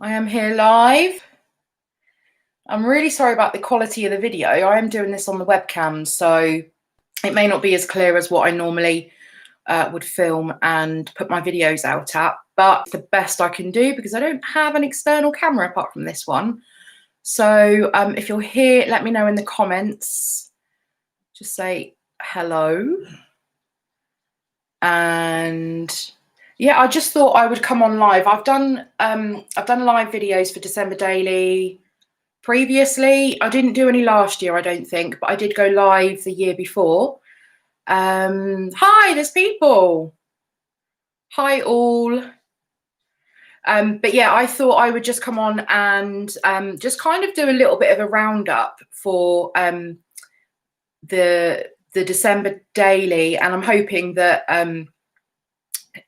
I am here live. I'm really sorry about the quality of the video. I am doing this on the webcam, so it may not be as clear as what I normally would film and put my videos out at, but it's the best I can do because I don't have an external camera apart from this one. So if you're here, let me know in the comments. Just say hello. And yeah, I just thought I would come on live. I've done live videos for December Daily previously. I didn't do any last year, I don't think, but I did go live the year before. Hi, there's people. Hi all. But yeah, I thought I would just come on and just kind of do a little bit of a roundup for the December Daily, and I'm hoping that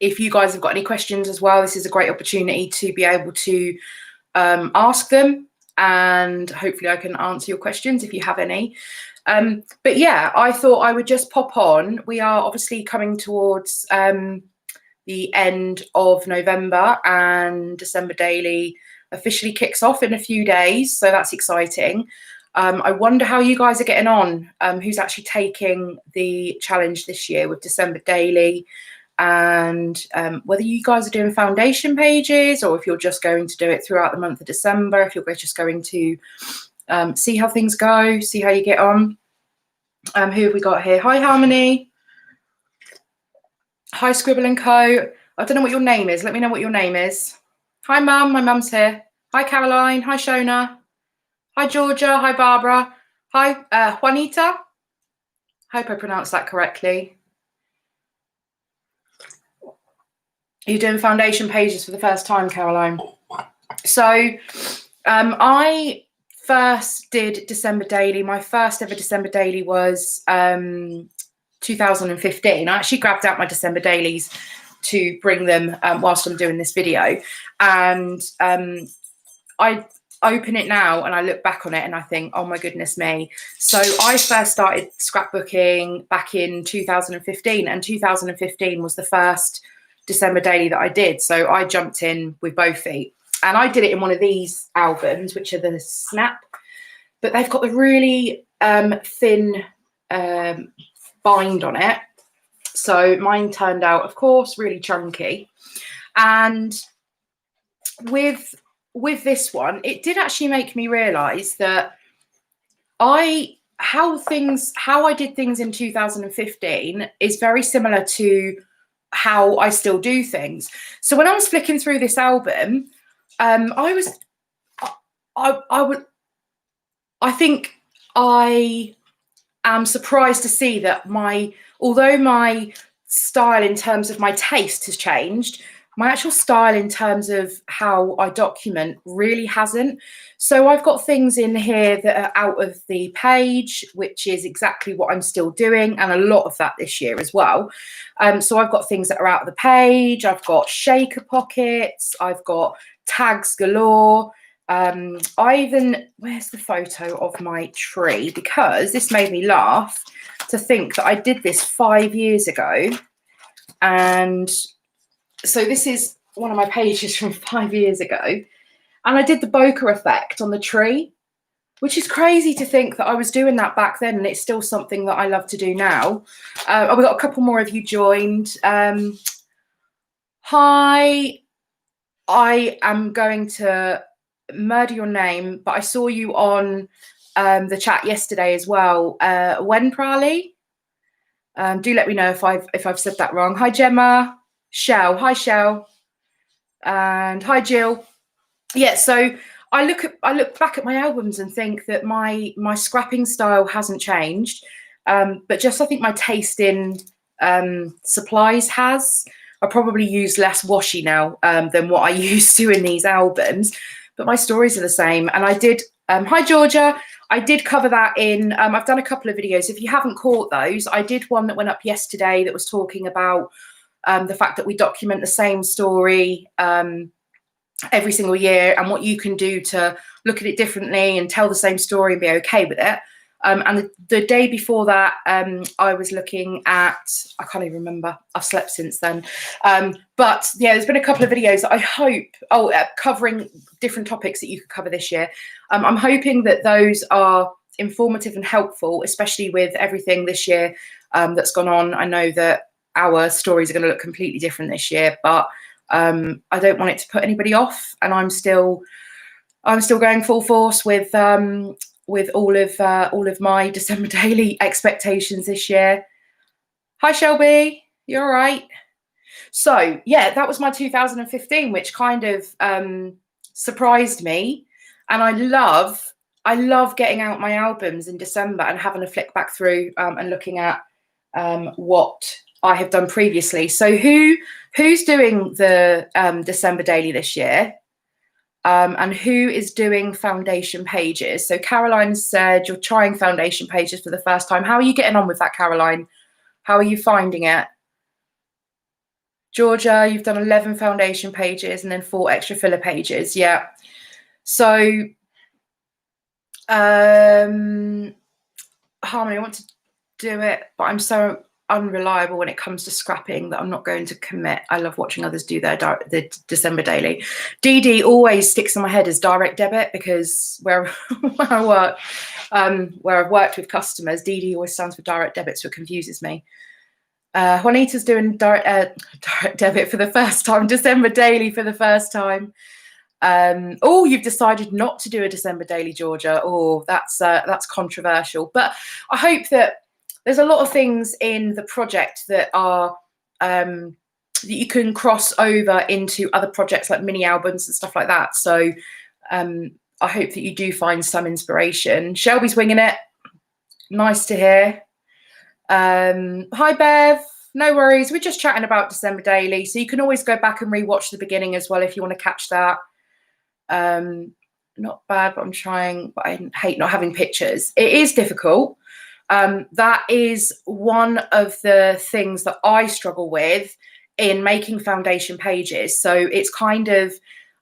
if you guys have got any questions as well, this is a great opportunity to be able to ask them, and hopefully I can answer your questions if you have any. But yeah, I thought I would just pop on. We are obviously coming towards the end of November, and December Daily officially kicks off in a few days, so that's exciting. I wonder how you guys are getting on, who's actually taking the challenge this year with December Daily, and whether you guys are doing foundation pages or if you're just going to do it throughout the month of December, if you're just going to see how things go, see how you get on. Who have we got here? Hi, Harmony. Hi, Scribble & Co. I don't know what your name is. Let me know what your name is. Hi, Mum. My mum's here. Hi, Caroline. Hi, Shona. Hi, Georgia. Hi, Barbara. Hi, Juanita. Hope I pronounced that correctly. You're doing foundation pages for the first time, Caroline. So I first did December Daily. My first ever December Daily was 2015. I actually grabbed out my December Dailies to bring them whilst I'm doing this video. And I open it now and I look back on it and I think, oh my goodness me. So I first started scrapbooking back in 2015, and 2015 was the first December Daily that I did. So I jumped in with both feet, and I did it in one of these albums, which are the Snap, but they've got the really thin bind on it. So mine turned out, of course, really chunky. And with this one, it did actually make me realize that how I did things in 2015 is very similar to how I still do things. So when I was flicking through this album, I am surprised to see that although my style in terms of my taste has changed, my actual style in terms of how I document really hasn't. So I've got things in here that are out of the page, which is exactly what I'm still doing, and a lot of that this year as well. So I've got things that are out of the page. I've got shaker pockets. I've got tags galore. Where's the photo of my tree? Because this made me laugh to think that I did this 5 years ago. And so this is one of my pages from 5 years ago. And I did the bokeh effect on the tree, which is crazy to think that I was doing that back then. And it's still something that I love to do now. We've got a couple more of you joined. Hi, I am going to murder your name, but I saw you on the chat yesterday as well. Wen Prali. Do let me know if I've said that wrong. Hi, Gemma. Shell. Hi, Shell. And hi, Jill. Yeah, so I look back at my albums and think that my scrapping style hasn't changed, but just I think my taste in supplies has. I probably use less washi now than what I used to in these albums, but my stories are the same. And I did, hi Georgia, I did cover that in, I've done a couple of videos. If you haven't caught those, I did one that went up yesterday that was talking about the fact that we document the same story every single year, and what you can do to look at it differently and tell the same story and be okay with it. And the day before that, I was looking at, I can't even remember, I've slept since then. But yeah, there's been a couple of videos that I hope, covering different topics that you could cover this year. I'm hoping that those are informative and helpful, especially with everything this year that's gone on. I know that our stories are going to look completely different this year, but I don't want it to put anybody off, and I'm still going full force with all of my December daily expectations this year. Hi Shelby, you all right? So yeah, that was my 2015, which kind of surprised me, and I love getting out my albums in December and having a flick back through and looking at what I have done previously. So who's doing the December daily this year? And who is doing foundation pages? So Caroline said you're trying foundation pages for the first time. How are you getting on with that, Caroline? How are you finding it? Georgia, you've done 11 foundation pages and then 4 extra filler pages. Yeah. So Harmony, I want to do it, but I'm so unreliable when it comes to scrapping that I'm not going to commit. I love watching others do the December daily. DD always sticks in my head as direct debit, because where I work, where I've worked with customers, DD always stands for direct debit, so it confuses me. Juanita's doing direct debit for the first time, December daily for the first time. Oh, you've decided not to do a December daily, Georgia. Oh, that's controversial. But I hope that there's a lot of things in the project that are that you can cross over into other projects like mini albums and stuff like that. So I hope that you do find some inspiration. Shelby's winging it. Nice to hear. Hi Bev, no worries, we're just chatting about December daily, so you can always go back and rewatch the beginning as well if you want to catch that. Not bad, but I'm trying, but I hate not having pictures. It is difficult. That is one of the things that I struggle with in making foundation pages. So it's kind of,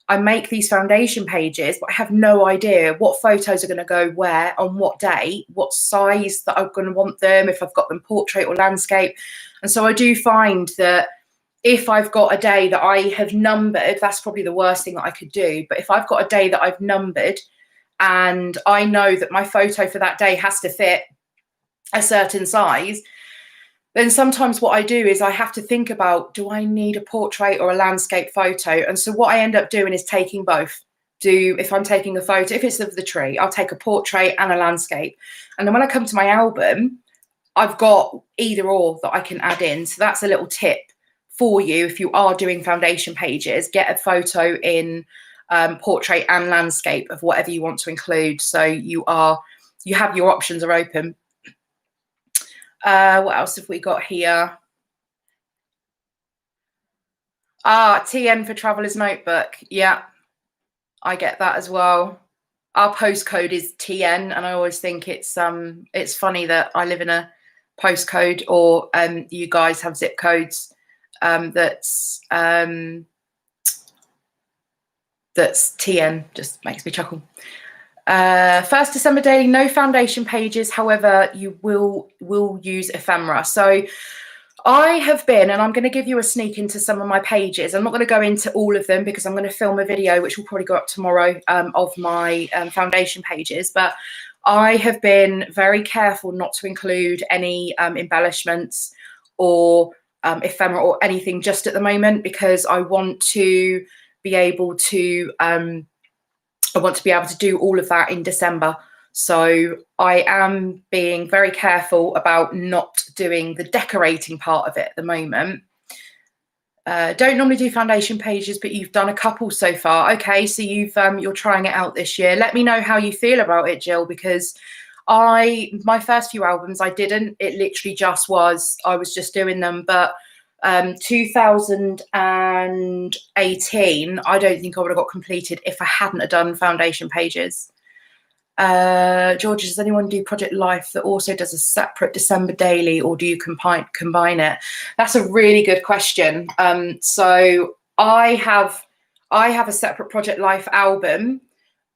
I make these foundation pages, but I have no idea what photos are going to go where, on what day, what size that I'm going to want them, if I've got them portrait or landscape. And so I do find that if I've got a day that I have numbered, that's probably the worst thing that I could do. But if I've got a day that I've numbered and I know that my photo for that day has to fit a certain size, then sometimes what I do is I have to think about, do I need a portrait or a landscape photo? And so what I end up doing is taking both. If I'm taking a photo, if it's of the tree, I'll take a portrait and a landscape. And then when I come to my album, I've got either or that I can add in. So that's a little tip for you. If you are doing foundation pages, get a photo in portrait and landscape of whatever you want to include. So you have your options are open. What else have we got here? TN for Traveler's Notebook. Yeah, I get that as well. Our postcode is TN, and I always think it's funny that I live in a postcode, or you guys have zip codes that's TN. Just makes me chuckle. First December daily, no foundation pages, however you will use ephemera. So I have been, and I'm going to give you a sneak into some of my pages. I'm not going to go into all of them because I'm going to film a video which will probably go up tomorrow of my foundation pages, but I have been very careful not to include any embellishments or ephemera or anything just at the moment, because I want to be able to do all of that in December. So I am being very careful about not doing the decorating part of it at the moment. Don't normally do foundation pages, but you've done a couple so far. Okay, so you're trying it out this year. Let me know how you feel about it, Jill, because my first few albums I didn't. It literally just was, I was just doing them. But 2018, I don't think I would have got completed if I hadn't have done foundation pages. George, does anyone do Project Life that also does a separate December daily, or do you combine it? That's a really good question. So I have a separate Project Life album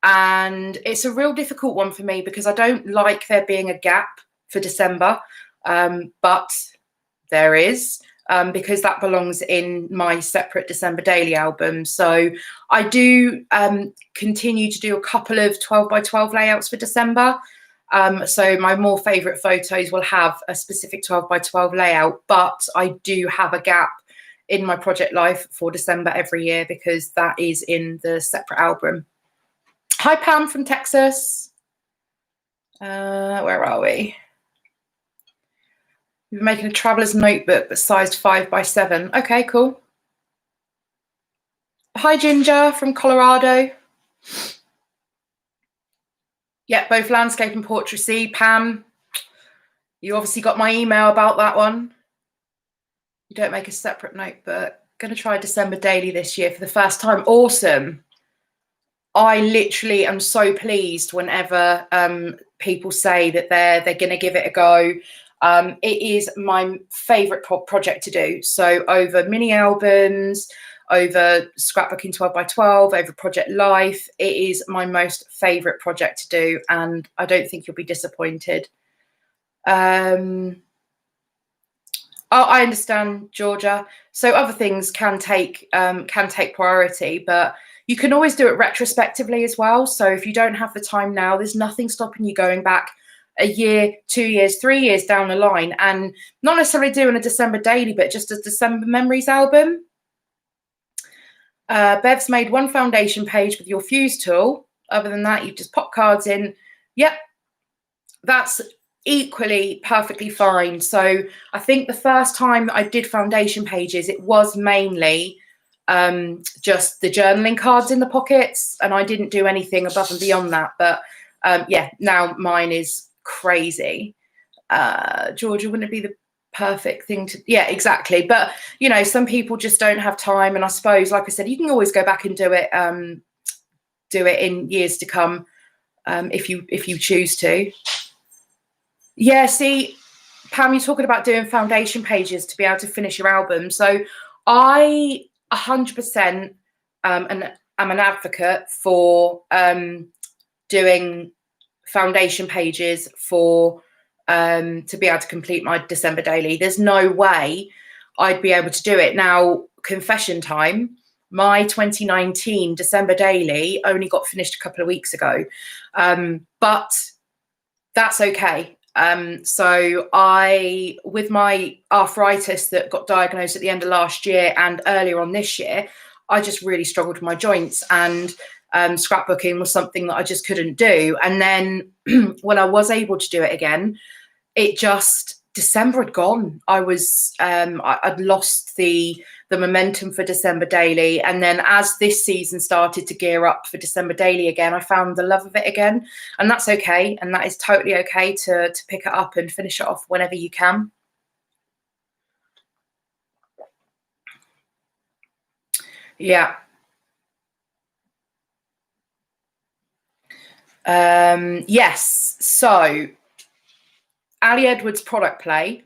And it's a real difficult one for me because I don't like there being a gap for December, but there is, because that belongs in my separate December Daily album. So I do continue to do a couple of 12 by 12 layouts for December. So my more favourite photos will have a specific 12 by 12 layout, but I do have a gap in my project life for December every year because that is in the separate album. Hi, Pam from Texas. Where are we? We're making a traveler's notebook, but sized 5 by 7. Okay, cool. Hi, Ginger from Colorado. Yeah, both landscape and portraiture. Pam, you obviously got my email about that one. You don't make a separate notebook. Going to try December Daily this year for the first time. Awesome. I literally am so pleased whenever people say that they're going to give it a go. It is my favourite project to do. So over mini albums, over scrapbooking 12 by 12, over Project Life, it is my most favourite project to do, and I don't think you'll be disappointed. Oh, I understand, Georgia. So other things can take priority, but you can always do it retrospectively as well. So if you don't have the time now, there's nothing stopping you going back a year, 2 years, 3 years down the line, and not necessarily doing a December Daily, but just a December Memories album. Bev's made one foundation page with your fuse tool. Other than that, you just pop cards in. Yep, that's equally perfectly fine. So I think the first time that I did foundation pages, it was mainly just the journaling cards in the pockets, and I didn't do anything above and beyond that. But yeah, now mine is crazy. Georgia, wouldn't it be the perfect thing to? Yeah, exactly. But you know, some people just don't have time, and I suppose, like I said, you can always go back and do it in years to come, if you choose to. Yeah, see, Pam, you're talking about doing foundation pages to be able to finish your album. So I 100% am an advocate for doing foundation pages for to be able to complete my December Daily. There's no way I'd be able to do it. Now, confession time, my 2019 December Daily only got finished a couple of weeks ago, but that's okay. So with my arthritis that got diagnosed at the end of last year and earlier on this year, I just really struggled with my joints, and scrapbooking was something that I just couldn't do. And then when I was able to do it again, December had gone. I'd lost the momentum for December Daily. And then as this season started to gear up for December Daily again, I found the love of it again. And that's okay. And that is totally okay to pick it up and finish it off whenever you can. Yeah. Yes. So Ali Edwards product play.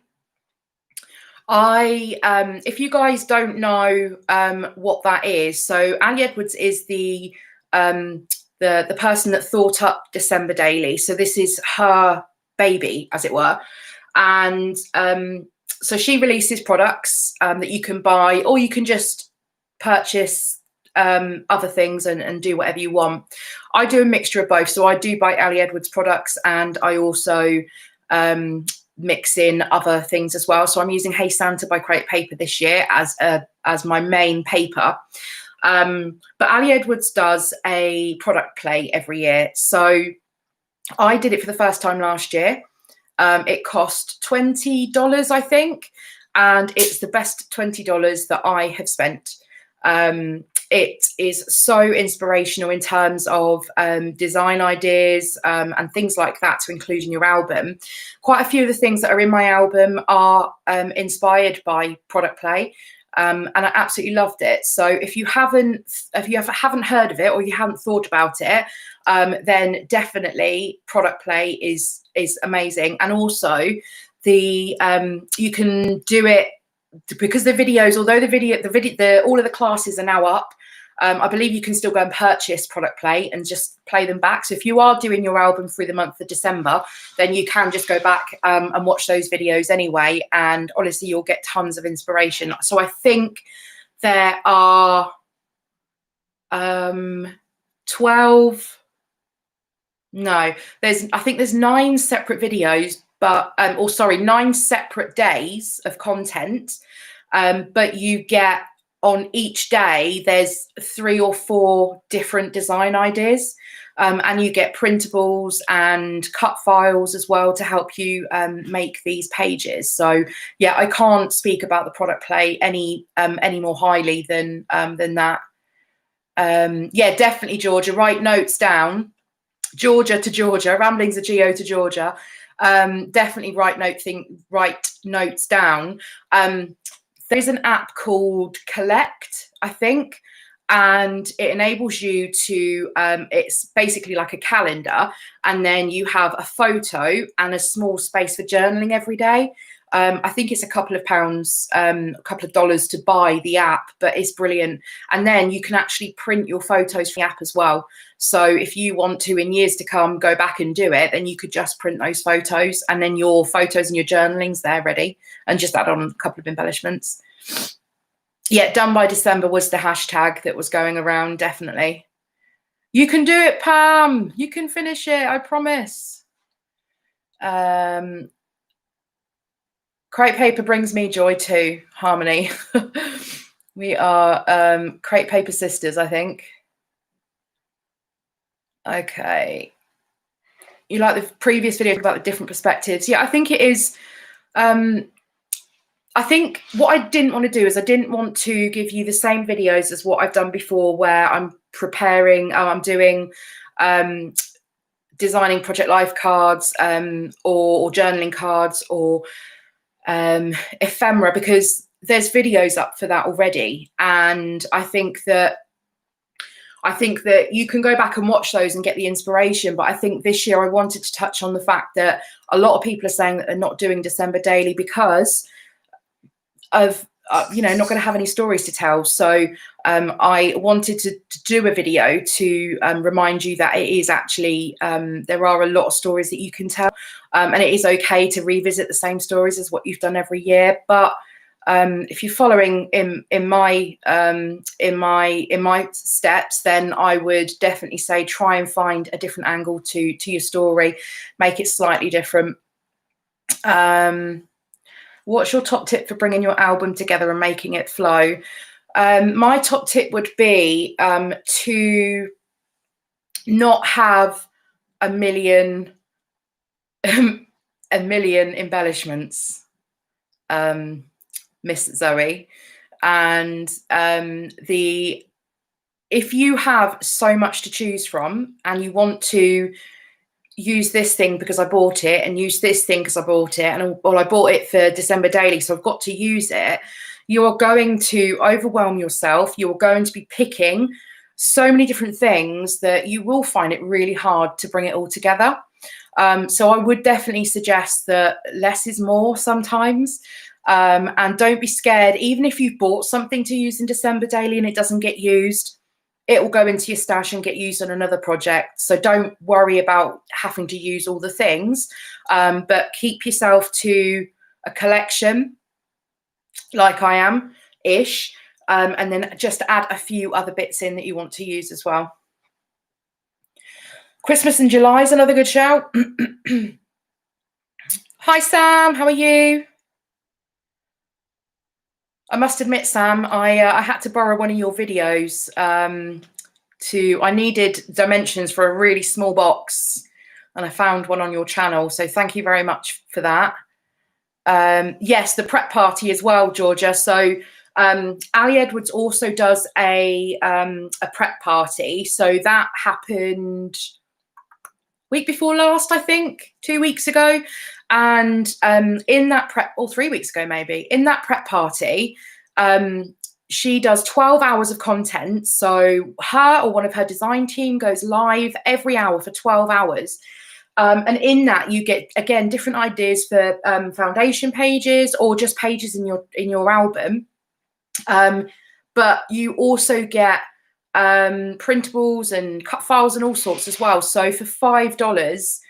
If you guys don't know what that is, so Ali Edwards is the person that thought up December Daily. So this is her baby, as it were. And so she releases products that you can buy, or you can just purchase other things and do whatever you want. I do a mixture of both. So I do buy Ali Edwards products, and I also mix in other things as well. So I'm using Hey Santa by Crate Paper this year as my main paper. But Ali Edwards does a product play every year. So I did it for the first time last year. It cost $20, I think, and it's the best $20 that I have spent. It is so inspirational in terms of design ideas and things like that to include in your album. Quite a few of the things that are in my album are inspired by product play, and I absolutely loved it. So if you haven't heard of it, or you haven't thought about it, then definitely product play is amazing. And also you can do it because the videos, although all of the classes are now up, I believe you can still go and purchase product play and just play them back. So if you are doing your album through the month of December, then you can just go back and watch those videos anyway. And honestly, you'll get tons of inspiration. So I think there are 12. No, I think there's 9 separate videos, but or sorry, 9 separate days of content. But you get, on each day, there's 3 or 4 different design ideas. And you get printables and cut files as well to help you make these pages. So yeah, I can't speak about the product play any more highly than that. Yeah, definitely, Georgia. Write notes down. Georgia to Georgia, ramblings of Geo to Georgia. Definitely write notes down. There's an app called Collect, I think, and it enables you to, it's basically like a calendar, and then you have a photo and a small space for journaling every day. I think it's a couple of pounds, a couple of dollars to buy the app, but it's brilliant. And then you can actually print your photos from the app as well. So if you want to, in years to come, go back and do it, then you could just print those photos, and then your photos and your journalings, they're ready, and just add on a couple of embellishments. Yeah, done by December was the hashtag that was going around, definitely. You can do it, Pam. You can finish it, I promise. Crepe paper brings me joy too, Harmony. We are crepe paper sisters, I think. Okay. You like the previous video about the different perspectives? Yeah, I think it is. I think what I didn't want to do is I didn't want to give you the same videos as what I've done before, where I'm preparing, I'm doing designing project life cards or journaling cards or ephemera, because there's videos up for that already. And I think that you can go back and watch those and get the inspiration. But I think this year I wanted to touch on the fact that a lot of people are saying that they're not doing December daily because of not going to have any stories to tell. So I wanted to do a video to remind you that it is actually there are a lot of stories that you can tell, and it is okay to revisit the same stories as what you've done every year. But if you're following in my steps, then I would definitely say try and find a different angle to your story, make it slightly different. What's your top tip for bringing your album together and making it flow? My top tip would be to not have a million embellishments, Miss Zoe. And if you have so much to choose from and you want to use this thing because I bought it and use this thing because I bought it, and well, I bought it for December daily, so I've got to use it, you are going to overwhelm yourself. You're going to be picking so many different things that you will find it really hard to bring it all together. So I would definitely suggest that less is more sometimes. And don't be scared, even if you've bought something to use in December daily and it doesn't get used, it will go into your stash and get used on another project. So don't worry about having to use all the things, but keep yourself to a collection like I am ish, and then just add a few other bits in that you want to use as well. Christmas in July is another good shout. Hi Sam, how are you? I must admit, Sam, I had to borrow one of your videos. I needed dimensions for a really small box, and I found one on your channel. So thank you very much for that. Yes, the prep party as well, Georgia. So Ali Edwards also does a prep party. So that happened week before last, I think, 2 weeks ago. And in that prep, or 3 weeks ago, maybe, in that prep party, she does 12 hours of content. So her or one of her design team goes live every hour for 12 hours. And in that you get, again, different ideas for foundation pages or just pages in your album. But you also get printables and cut files and all sorts as well. So for $5,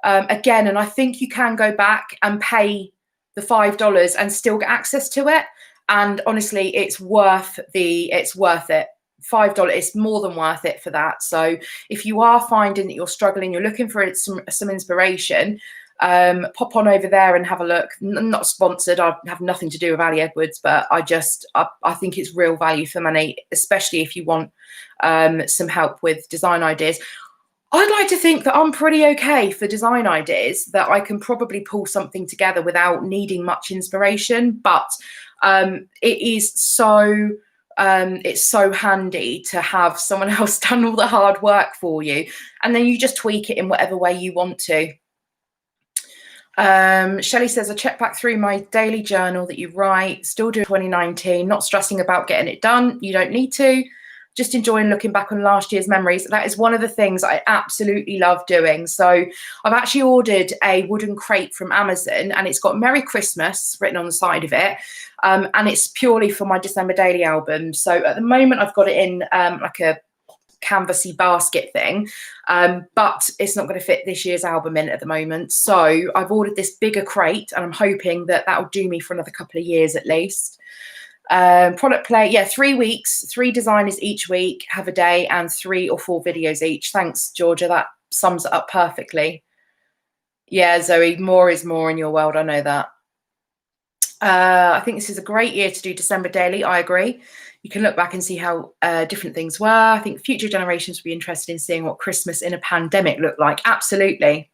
again, and I think you can go back and pay the $5 and still get access to it. And honestly, it's worth it. $5, it's more than worth it for that. So if you are finding that you're struggling, you're looking for some inspiration, pop on over there and have a look. Not sponsored, I have nothing to do with Ali Edwards, but I think it's real value for money, especially if you want some help with design ideas. I'd like to think that I'm pretty okay for design ideas, that I can probably pull something together without needing much inspiration, but it is so it's so handy to have someone else done all the hard work for you, and then you just tweak it in whatever way you want to. Shelley says, I check back through my daily journal that you write, still do 2019, not stressing about getting it done. You don't need to. Just enjoying looking back on last year's memories. That is one of the things I absolutely love doing. So I've actually ordered a wooden crate from Amazon, and it's got Merry Christmas written on the side of it. And it's purely for my December Daily album. So at the moment I've got it in like a canvassy basket thing, but it's not going to fit this year's album in at the moment. So I've ordered this bigger crate, and I'm hoping that that'll do me for another couple of years at least. Product play, yeah, 3 weeks, 3 designers each week have a day, and 3 or 4 videos each. Thanks, Georgia, that sums it up perfectly. Yeah, Zoe, more is more in your world, I know that. I think this is a great year to do December Daily. I agree. You can look back and see how different things were. I think future generations will be interested in seeing what Christmas in a pandemic looked like. Absolutely.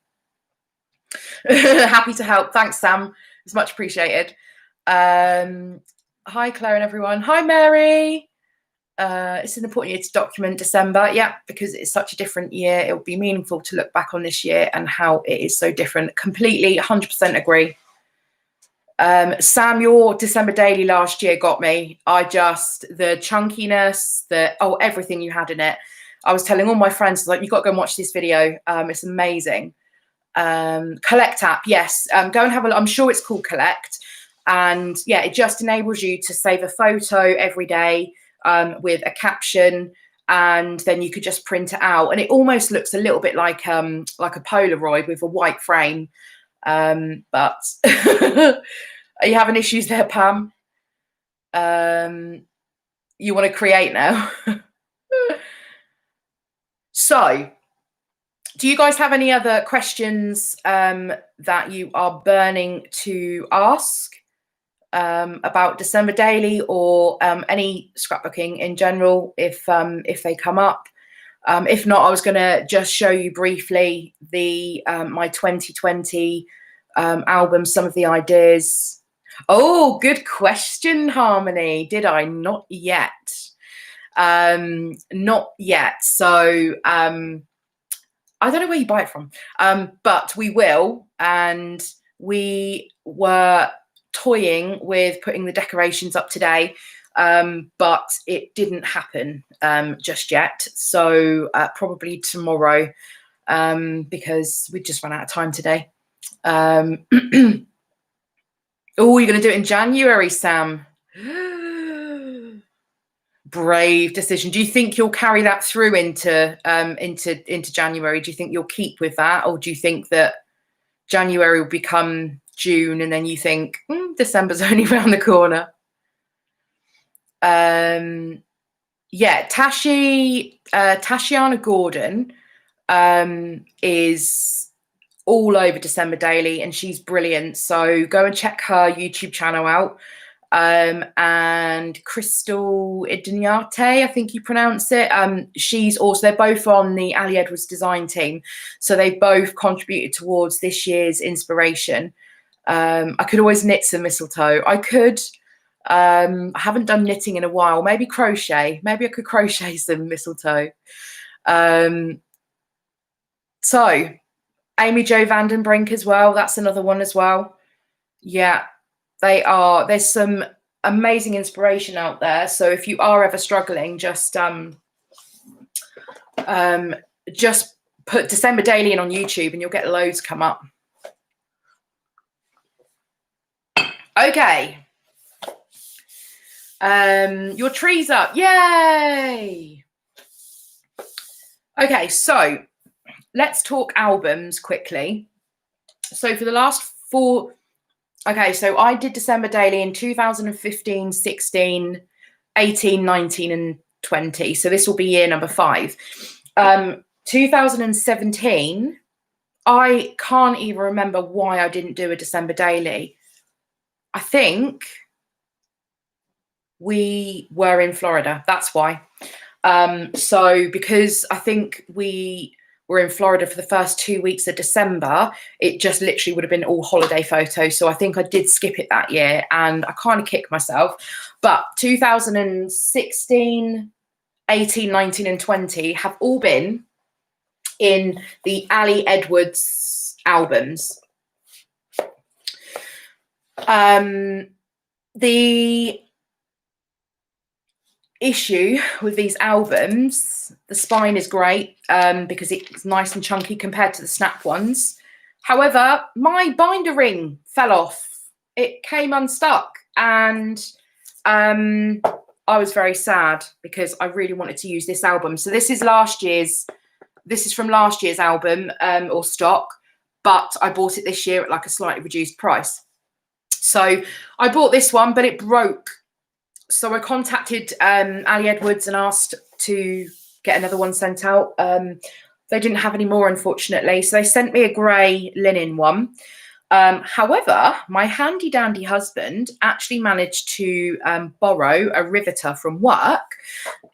Happy to help. Thanks, Sam. It's much appreciated. Hi, Claire and everyone. Hi, Mary. It's an important year to document December. Yeah, because it's such a different year. It will be meaningful to look back on this year and how it is so different. Completely, 100% agree. Sam, your December Daily last year got me. The chunkiness, everything you had in it. I was telling all my friends, like, you've got to go and watch this video. It's amazing. Collect app, yes. Go and have a look. I'm sure it's called Collect. And yeah, it just enables you to save a photo every day with a caption, and then you could just print it out. And it almost looks a little bit like a Polaroid with a white frame. But are you having issues there, Pam? You want to create now? So, do you guys have any other questions that you are burning to ask about December Daily, or any scrapbooking in general, if they come up? If not, I was going to just show you briefly my 2020 album, some of the ideas. Oh, good question, Harmony. Did I? Not yet. Not yet. So I don't know where you buy it from, but we will. And we were toying with putting the decorations up today, but it didn't happen just yet. So probably tomorrow, because we just ran out of time today. Oh, you're going to do it in January, Sam? Brave decision. Do you think you'll carry that through into January? Do you think you'll keep with that, or do you think that January will become June, and then you think December's only around the corner? Yeah, Tashiana Gordon is all over December Daily, and she's brilliant. So go and check her YouTube channel out. And Crystal Idignate, I think you pronounce it. They're both on the Ali Edwards design team. So they both contributed towards this year's inspiration. I could always knit some mistletoe. I could. I haven't done knitting in a while. Maybe crochet. Maybe I could crochet some mistletoe. So Amy Jo Vandenbrink as well. That's another one as well. Yeah, there's some amazing inspiration out there. So if you are ever struggling, just put December Daily in on YouTube and you'll get loads come up. Okay. Your tree's up. Yay! Okay, so let's talk albums quickly. So for the last 4, okay, so I did December Daily in 2015, 16, 18, 19, and 20. So this will be year number 5. 2017, I can't even remember why I didn't do a December Daily. I think we were in Florida. That's why. So because I think we were in Florida for the first 2 weeks of December, it just literally would have been all holiday photos. So I think I did skip it that year and I kind of kicked myself. But 2016, 18, 19 and 20 have all been in the Ali Edwards albums. The issue with these albums, the spine is great because it's nice and chunky compared to the snap ones. However, my binder ring fell off. It came unstuck and I was very sad because I really wanted to use this album. So this is from last year's album or stock, but I bought it this year at like a slightly reduced price. So I bought this one, but it broke. So I contacted Ali Edwards and asked to get another one sent out. They didn't have any more, unfortunately. So they sent me a grey linen one. However, my handy dandy husband actually managed to borrow a riveter from work.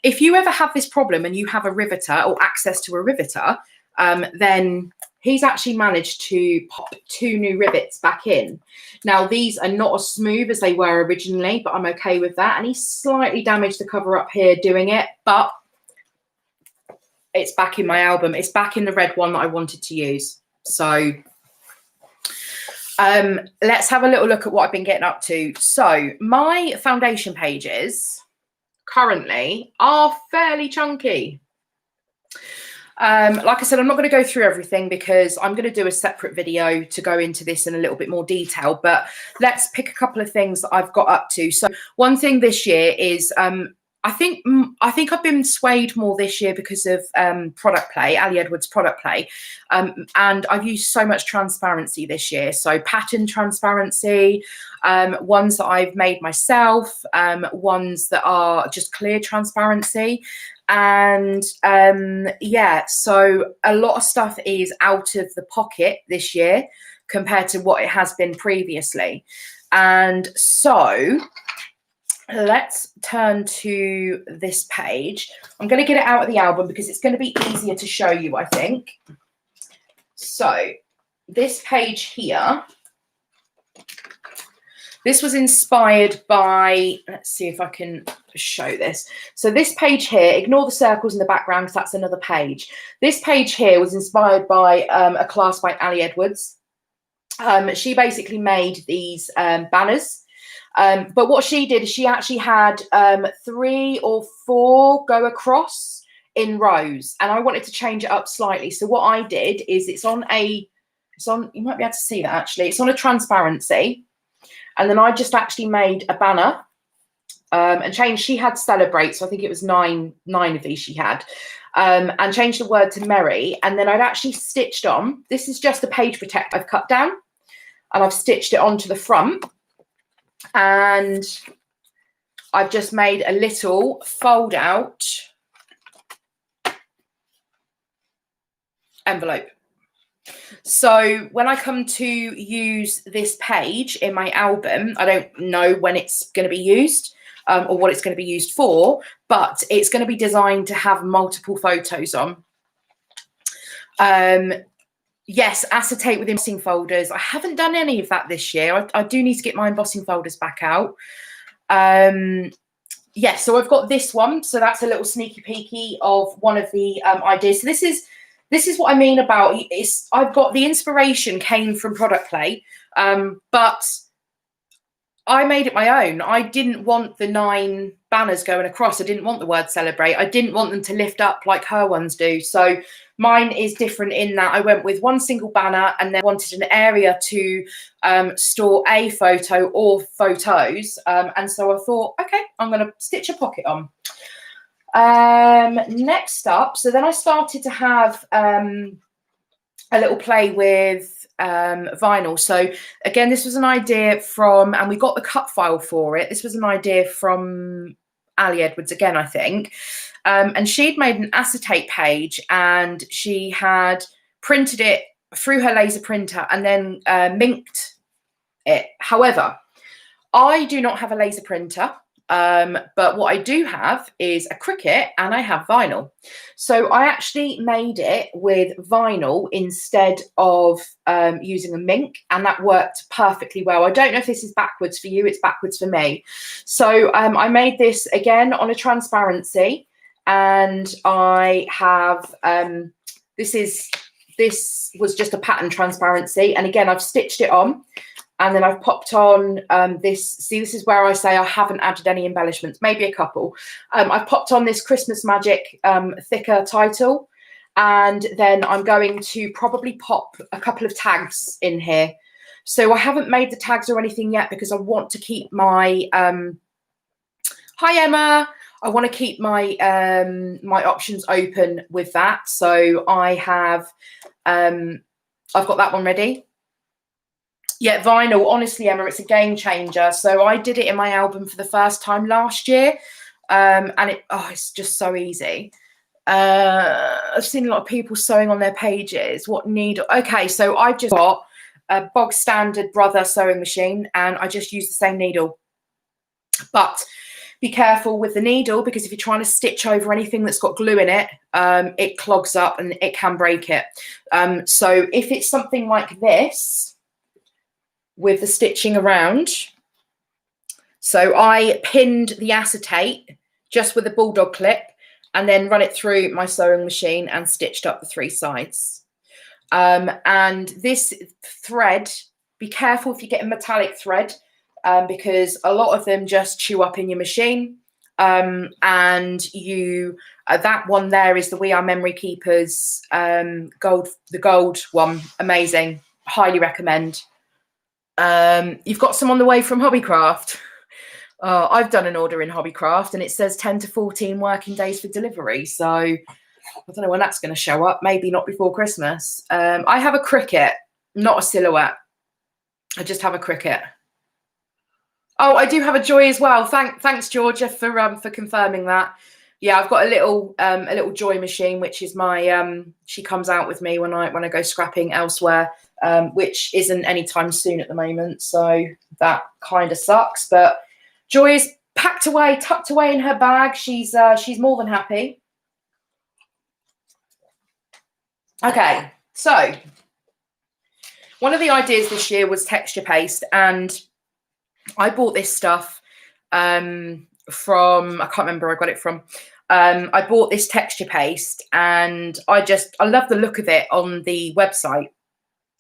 If you ever have this problem and you have a riveter or access to a riveter, then he's actually managed to pop 2 new rivets back in. Now, these are not as smooth as they were originally, but I'm okay with that. And he slightly damaged the cover up here doing it, but it's back in my album. It's back in the red one that I wanted to use. So let's have a little look at what I've been getting up to. So my foundation pages currently are fairly chunky. Like I said, I'm not going to go through everything because I'm going to do a separate video to go into this in a little bit more detail, but let's pick a couple of things that I've got up to. So one thing this year is I think I've been swayed more this year because of product play, Ali Edwards product play, and I've used so much transparency this year. So pattern transparency, ones that I've made myself, ones that are just clear transparency. And yeah, so a lot of stuff is out of the pocket this year compared to what it has been previously. And so let's turn to this page. I'm going to get it out of the album because it's going to be easier to show you, I think. So this page here, this was inspired by, let's see if I can show this. So this page here, ignore the circles in the background because that's another page. This page here was inspired by a class by Ali Edwards. She basically made these banners. But what she did is she actually had 3 or 4 go across in rows. And I wanted to change it up slightly. So what I did is you might be able to see that actually. It's on a transparency. And then I just actually made a banner and changed. She had celebrate, so I think it was nine of these she had, and changed the word to merry. And then I'd actually stitched on. This is just a page protect I've cut down, and I've stitched it onto the front. And I've just made a little fold out envelope. So when I come to use this page in my album, I don't know when it's going to be used or what it's going to be used for, but it's going to be designed to have multiple photos on. Yes, acetate with embossing folders. I haven't done any of that this year. I do need to get my embossing folders back out. Yes, so I've got this one. So that's a little sneaky peeky of one of the ideas. So this is what I mean about I've got the inspiration came from product play, but I made it my own. I didn't want the 9 banners going across. I didn't want the word celebrate. I didn't want them to lift up like her ones do. So mine is different in that I went with one single banner and then wanted an area to store a photo or photos. And so I thought, okay, I'm going to stitch a pocket on. Next up, so then I started to have a little play with vinyl. So again, this was an idea from, and we got the cut file for it. This was an idea from Ali Edwards again, I think. And she'd made an acetate page and she had printed it through her laser printer and then minked it. However, I do not have a laser printer. But what I do have is a Cricut and I have vinyl. So I actually made it with vinyl instead of using a mink, and that worked perfectly well. I don't know if this is backwards for you, it's backwards for me. So I made this again on a transparency, and I have, this was just a pattern transparency. And again, I've stitched it on. And then I've popped on this, see, this is where I say I haven't added any embellishments, maybe a couple. I've popped on this Christmas Magic thicker title. And then I'm going to probably pop a couple of tags in here. So I haven't made the tags or anything yet because I want to keep my, hi Emma, I want to keep my, my options open with that. So I have, I've got that one ready. Yeah, vinyl, honestly, Emma, it's a game changer. So I did it in my album for the first time last year. And it's just so easy. I've seen a lot of people sewing on their pages. What needle? Okay, so I've just got a bog standard Brother sewing machine and I just use the same needle. But be careful with the needle because if you're trying to stitch over anything that's got glue in it, it clogs up and it can break it. So if it's something like this, with the stitching around. So I pinned the acetate just with a bulldog clip and then run it through my sewing machine and stitched up the 3 sides. And this thread, be careful if you get a metallic thread because a lot of them just chew up in your machine. And you, that one there is the We Are Memory Keepers gold, the gold one, amazing, highly recommend. You've got some on the way from Hobbycraft. I've done an order in Hobbycraft and it says 10 to 14 working days for delivery. So I don't know when that's going to show up. Maybe not before Christmas. I have a Cricut, not a silhouette. I just have a Cricut. Oh, I do have a Joy as well. Thanks, Georgia, for confirming that. Yeah, I've got a little Joy machine, which is my she comes out with me when I go scrapping elsewhere. Which isn't anytime soon at the moment, so that kind of sucks. But Joy is packed away, tucked away in her bag. She's more than happy. Okay, so one of the ideas this year was texture paste, and I bought this stuff from, I can't remember where I got it from. I bought this texture paste, and I love the look of it on the website.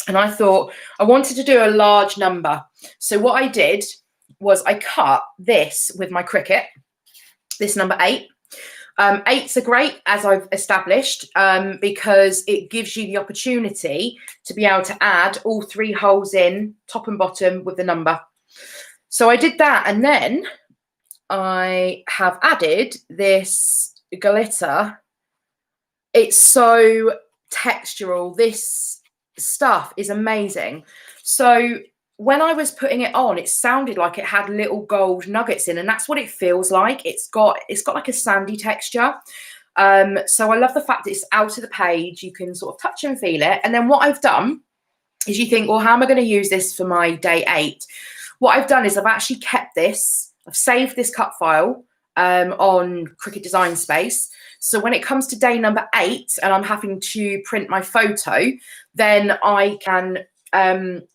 And I thought I wanted to do a large number. So what I did was I cut this with my Cricut, this number 8. 8s are great, as I've established, because it gives you the opportunity to be able to add all 3 holes in, top and bottom, with the number. So I did that. And then I have added this glitter. It's so textural. This stuff is amazing. So when I was putting it on, it sounded like it had little gold nuggets in, and that's what it feels like. It's got like a sandy texture. So I love the fact that it's out of the page. You can sort of touch and feel it. And then what I've done is, you think, well, how am I going to use this for my day 8? What I've done is I've actually kept this. I've saved this cut file on Cricut Design Space. So when it comes to day number 8 and I'm having to print my photo, then I can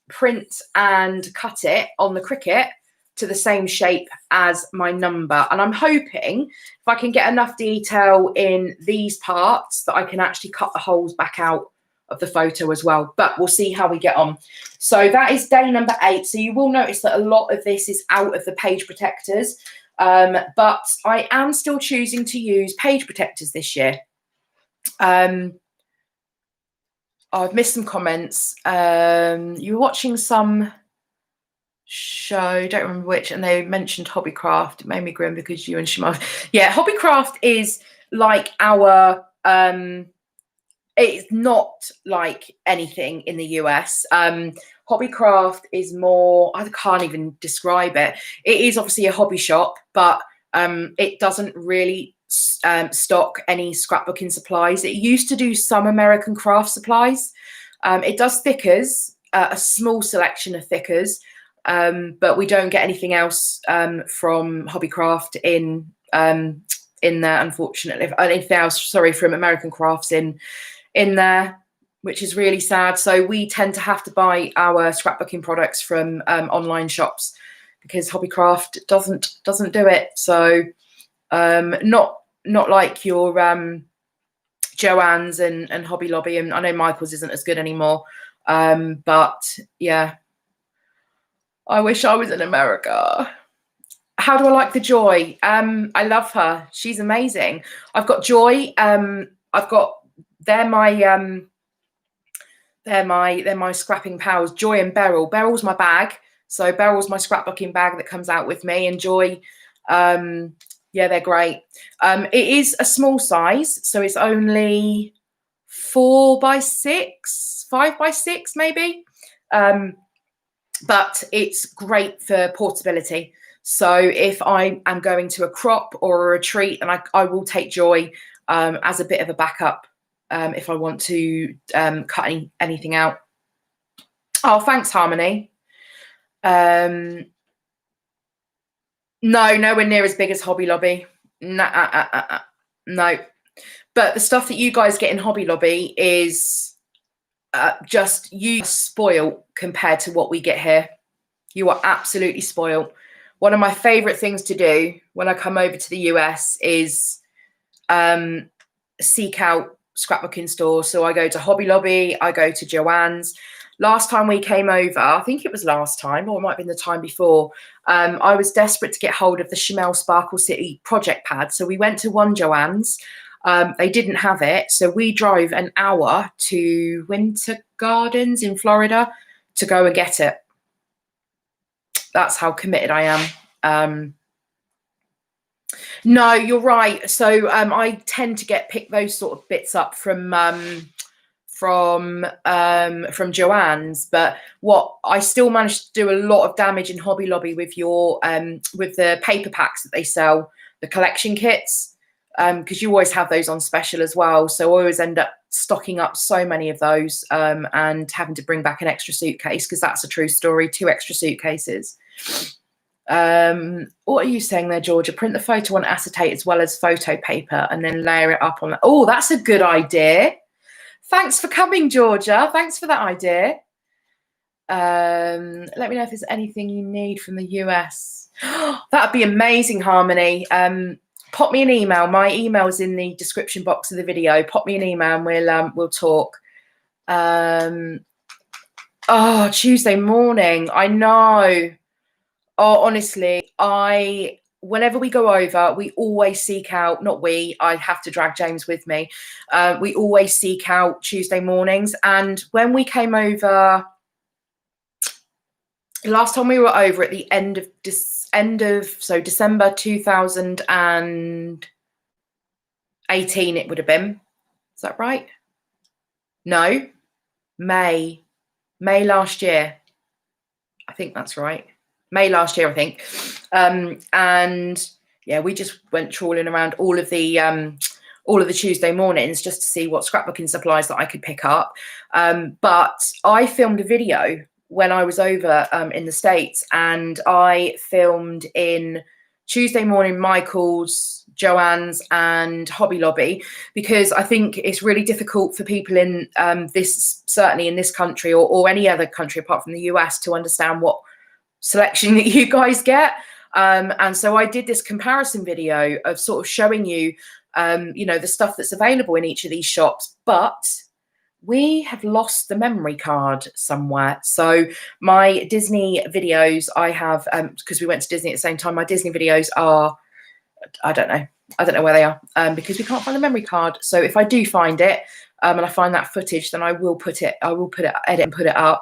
print and cut it on the Cricut to the same shape as my number. And I'm hoping if I can get enough detail in these parts that I can actually cut the holes back out of the photo as well. But we'll see how we get on. So that is day number 8. So you will notice that a lot of this is out of the page protectors. But I am still choosing to use page protectors this year. I've missed some comments. You were watching some show, don't remember which, and they mentioned Hobbycraft. It made me grin because you and Shimon. Yeah, Hobbycraft is like our it's not like anything in the US. Hobbycraft is more, I can't even describe it. It is obviously a hobby shop, but it doesn't really stock any scrapbooking supplies. It used to do some American craft supplies. It does thickers, a small selection of thickers, but we don't get anything else from Hobbycraft in there, unfortunately. Anything else, sorry, from American Crafts in there, which is really sad. So we tend to have to buy our scrapbooking products from online shops because Hobbycraft doesn't do it. So not like your Joann's and Hobby Lobby, and I know Michael's isn't as good anymore. But yeah, I wish I was in America. How do I like the Joy? I love her. She's amazing. I've got Joy. They're my scrapping pals, Joy and Beryl. Beryl's my bag. So Beryl's my scrapbooking bag that comes out with me, and Joy, yeah, they're great. It is a small size, so it's only 4x6, 5x6 maybe. But it's great for portability. So if I am going to a crop or a retreat, and I will take Joy as a bit of a backup if I want to cut anything out. Oh, thanks, Harmony. No, nowhere near as big as Hobby Lobby. No. But the stuff that you guys get in Hobby Lobby is just you spoiled compared to what we get here. You are absolutely spoiled. One of my favorite things to do when I come over to the US is seek out scrapbooking stores. So I go to Hobby Lobby, I go to Joann's. Last time we came over, I think it was last time, or it might have been the time before, I was desperate to get hold of the Chamel Sparkle City project pad. So we went to one Joann's. They didn't have it. So we drove an hour to Winter Gardens in Florida to go and get it. That's how committed I am. No, you're right. So I tend to pick those sort of bits up from Joann's, but what I still managed to do a lot of damage in Hobby Lobby with with the paper packs that they sell, the collection kits, because you always have those on special as well. So I always end up stocking up so many of those and having to bring back an extra suitcase, because that's a true story, 2 extra suitcases. What are you saying there, Georgia? Print the photo on acetate as well as photo paper and then layer it up on. Oh, that's a good idea. Thanks for coming, Georgia. Thanks for that idea. Let me know if there's anything you need from the US. That'd be amazing, Harmony. Pop me an email. My email is in the description box of the video. Pop me an email and we'll talk. Oh, Tuesday morning. I know. Oh, honestly, whenever we go over, we always seek out, not we, I have to drag James with me. We always seek out Tuesday mornings. And when we came over, last time we were over at the end of December 2018, it would have been. Is that right? No, May last year. I think that's right. May last year, I think. And yeah, we just went trawling around all of the Tuesday mornings just to see what scrapbooking supplies that I could pick up. But I filmed a video when I was over in the States, and I filmed in Tuesday morning Michael's, Joann's and Hobby Lobby, because I think it's really difficult for people in certainly in this country or any other country apart from the US, to understand what selection that you guys get. And so I did this comparison video of sort of showing you, the stuff that's available in each of these shops, but we have lost the memory card somewhere. So my Disney videos, I have, because we went to Disney at the same time, my Disney videos are, I don't know where they are, because we can't find the memory card. So if I do find it, and I find that footage, then I will edit and put it up.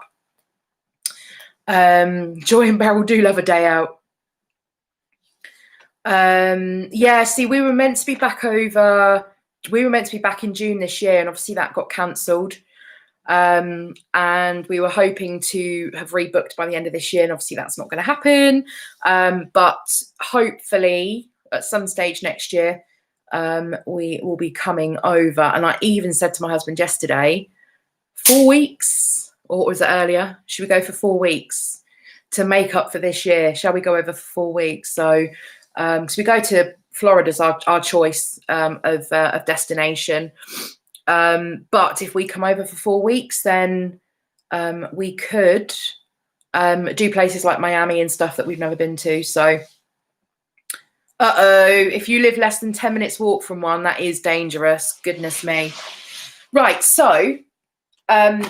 Joy and Beryl do love a day out. Yeah, see, we were meant to be back in June this year, and obviously that got cancelled. And we were hoping to have rebooked by the end of this year, and obviously that's not going to happen. But hopefully at some stage next year, we will be coming over. And I even said to my husband yesterday, 4 weeks, or was it earlier? Should we go for 4 weeks to make up for this year? Shall we go over for 4 weeks? So, because we go to Florida's our choice of destination. But if we come over for 4 weeks, then we could do places like Miami and stuff that we've never been to. So, if you live less than 10 minutes walk from one, that is dangerous. Goodness me. Right, so some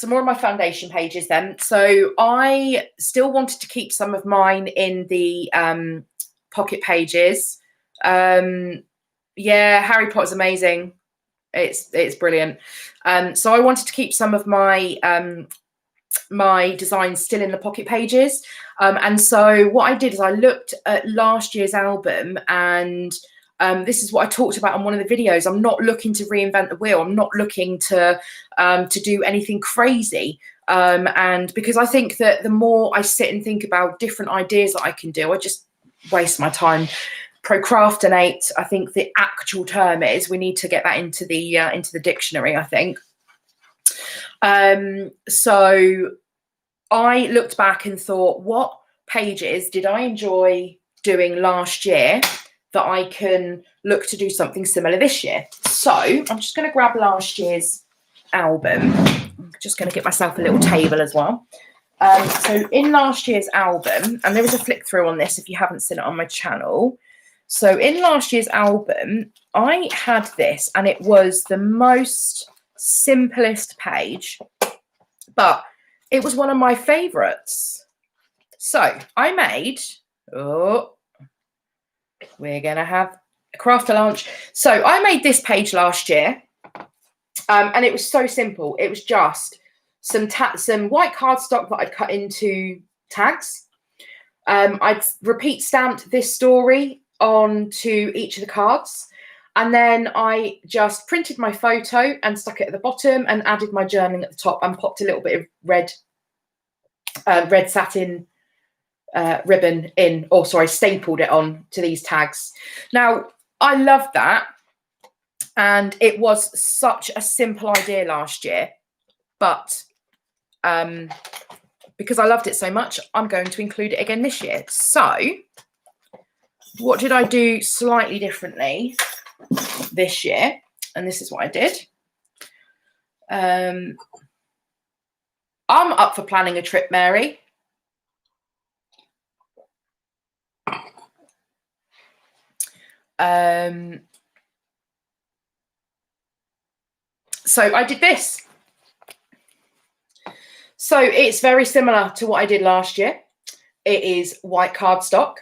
more of my foundation pages then. So I still wanted to keep some of mine in the pocket pages. Yeah, Harry Potter's amazing. It's brilliant. So I wanted to keep some of my my designs still in the pocket pages. And so what I did is I looked at last year's album, and this is what I talked about on one of the videos. I'm not looking to reinvent the wheel. I'm not looking to do anything crazy. And because I think that the more I sit and think about different ideas that I can do, I just waste my time. Procrastinate, I think the actual term is. We need to get that into the dictionary, I think. So I looked back and thought, what pages did I enjoy doing last year that I can look to do something similar this year? So I'm just going to grab last year's album. I'm just going to get myself a little table as well. So in last year's album, and there is a flick through on this if you haven't seen it on my channel. So in last year's album, I had this, and it was the most simplest page, but it was one of my favorites. So I made, we're going to have a craft lunch. So I made this page last year, and it was so simple. It was just some white cardstock that I'd cut into tags. I'd repeat stamped this story onto each of the cards, and then I just printed my photo and stuck it at the bottom and added my journaling at the top and popped a little bit of red satin ribbon in, or sorry, stapled it on to these tags. Now, I love that, and it was such a simple idea last year, but because I loved it so much, I'm going to include it again this year. So what did I do slightly differently this year? And this is what I did. I'm up for planning a trip, Mary. So I did this. So it's very similar to what I did last year. It is white cardstock,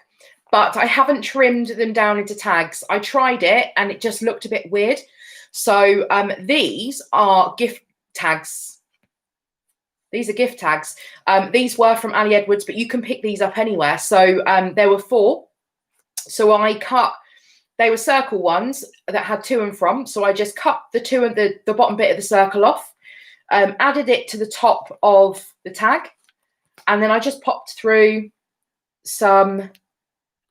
but I haven't trimmed them down into tags. I tried it and it just looked a bit weird. So these are gift tags. These are gift tags. These were from Ali Edwards, but you can pick these up anywhere. So there were 4. So I cut, they were circle ones that had to and from. So I just cut the to and the bottom bit of the circle off, added it to the top of the tag, and then I just popped through some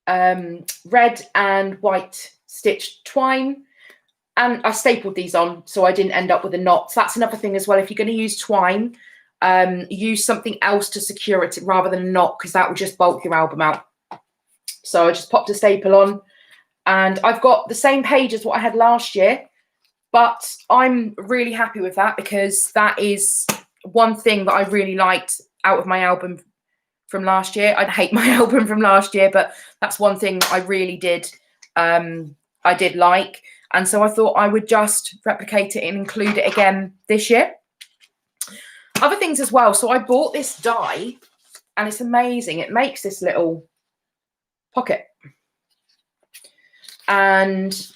red and white stitched twine, and I stapled these on so I didn't end up with a knot. So that's another thing as well. If you're going to use twine, use something else to secure it rather than a knot, because that will just bulk your album out. So I just popped a staple on, and I've got the same page as what I had last year, but I'm really happy with that because that is one thing that I really liked out of my album from last year. I'd hate my album from last year, but that's one thing that I really did. I did like, and so I thought I would just replicate it and include it again this year. Other things as well. So I bought this die, and it's amazing. It makes this little pocket, and